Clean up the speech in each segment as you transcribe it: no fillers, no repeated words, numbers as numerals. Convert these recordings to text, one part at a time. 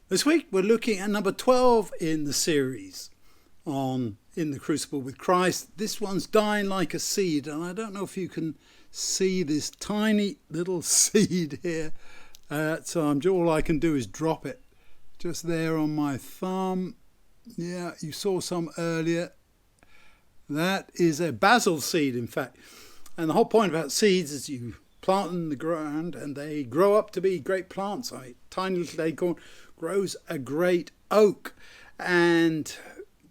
This week we're looking at number 12 in the series on In the Crucible with Christ. This one's dying like a seed, and I don't know if you can see this tiny little seed here. So all I can do is drop it just there on my thumb. Yeah, you saw some earlier. That is a basil seed, in fact. And the whole point about seeds is you plant them in the ground and they grow up to be great plants. A tiny little acorn grows a great oak. And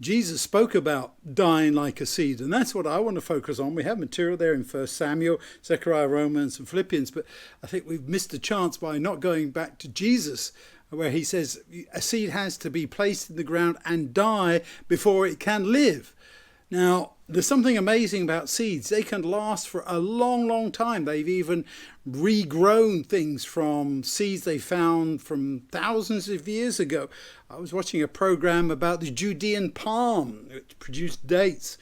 Jesus spoke about dying like a seed, and that's what I want to focus on. We have material there in 1 Samuel, Zechariah, Romans and Philippians, but I think we've missed a chance by not going back to Jesus, where he says a seed has to be placed in the ground and die before it can live. Now, there's something amazing about seeds. They can last for a long, long time. They've even regrown things from seeds they found from thousands of years ago. I was watching a program about the Judean palm, which produced dates,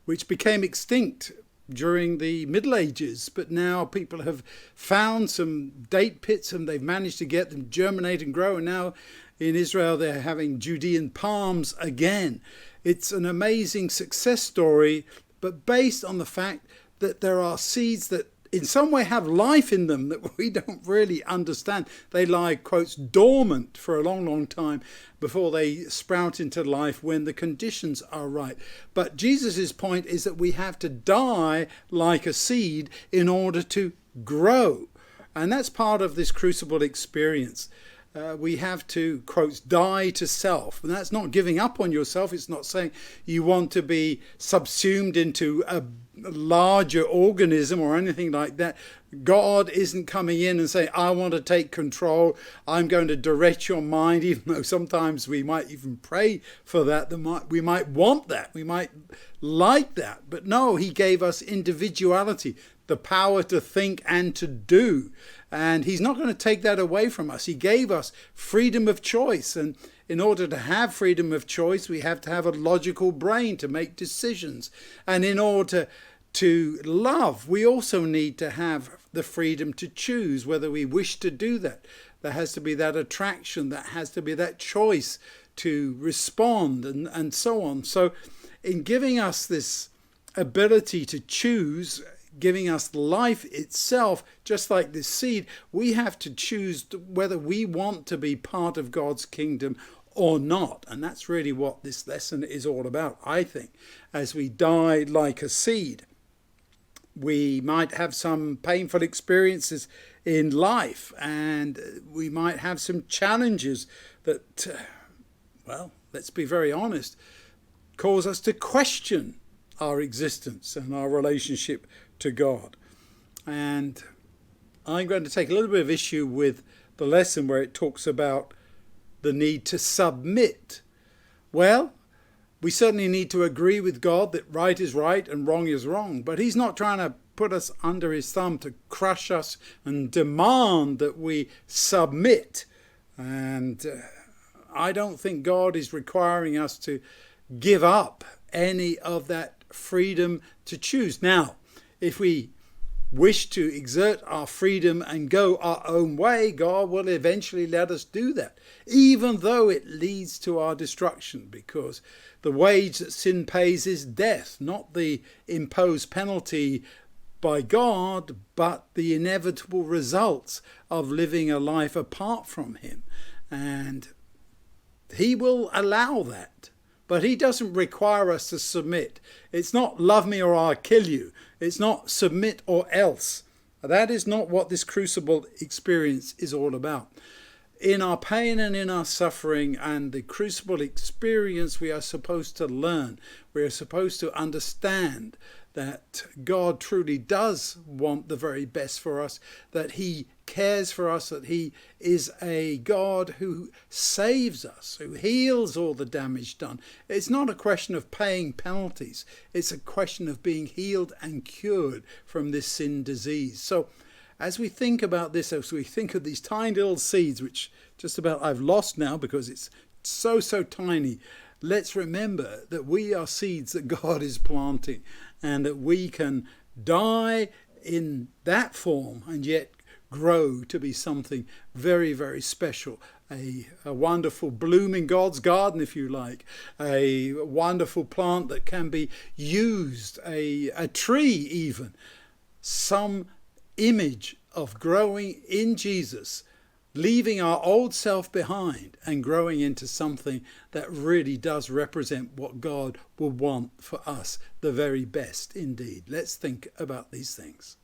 which became extinct during the Middle Ages. But now people have found some date pits and they've managed to get them germinate and grow. And now in Israel, they're having Judean palms again. It's an amazing success story, but based on the fact that there are seeds that in some way have life in them that we don't really understand. They lie, quotes, dormant for a long, long time before they sprout into life when the conditions are right. But Jesus' point is that we have to die like a seed in order to grow. And that's part of this crucible experience. We have to, quotes, die to self. And that's not giving up on yourself. It's not saying you want to be subsumed into a larger organism or anything like that. God isn't coming in and saying, I want to take control. I'm going to direct your mind, even though sometimes we might even pray for that. We might want that. We might like that. But no, he gave us individuality, the power to think and to do. And he's not going to take that away from us. He gave us freedom of choice. And in order to have freedom of choice, we have to have a logical brain to make decisions. And in order to love, we also need to have the freedom to choose whether we wish to do that. There has to be that attraction. There has to be that choice to respond and so on. So in giving us this ability to choose, giving us life itself, just like this seed, we have to choose whether we want to be part of God's kingdom or not. And that's really what this lesson is all about, I think. As we die like a seed, we might have some painful experiences in life, and we might have some challenges that, well, let's be very honest, cause us to question our existence and our relationship to God. And I'm going to take a little bit of issue with the lesson where it talks about the need to submit. Well, we certainly need to agree with God that right is right and wrong is wrong, but he's not trying to put us under his thumb to crush us and demand that we submit. And I don't think God is requiring us to give up any of that freedom to choose. Now, if we wish to exert our freedom and go our own way, God will eventually let us do that, even though it leads to our destruction, because the wage that sin pays is death, not the imposed penalty by God, but the inevitable results of living a life apart from him. And he will allow that. But he doesn't require us to submit. It's not love me or I'll kill you. It's not submit or else. That is not what this crucible experience is all about. In our pain and in our suffering and the crucible experience, we are supposed to learn. We are supposed to understand that God truly does want the very best for us, that he cares for us, that he is a God who saves us, who heals all the damage done. It's not a question of paying penalties. It's a question of being healed and cured from this sin disease. So as we think about this, as we think of these tiny little seeds, which just about I've lost now because it's so tiny, let's remember that we are seeds that God is planting, and that we can die in that form and yet grow to be something very, very special a wonderful bloom in God's garden, if you like, a wonderful plant that can be used, a tree even, some image of growing in Jesus, leaving our old self behind and growing into something that really does represent what God will want for us, the very best indeed. Let's think about these things.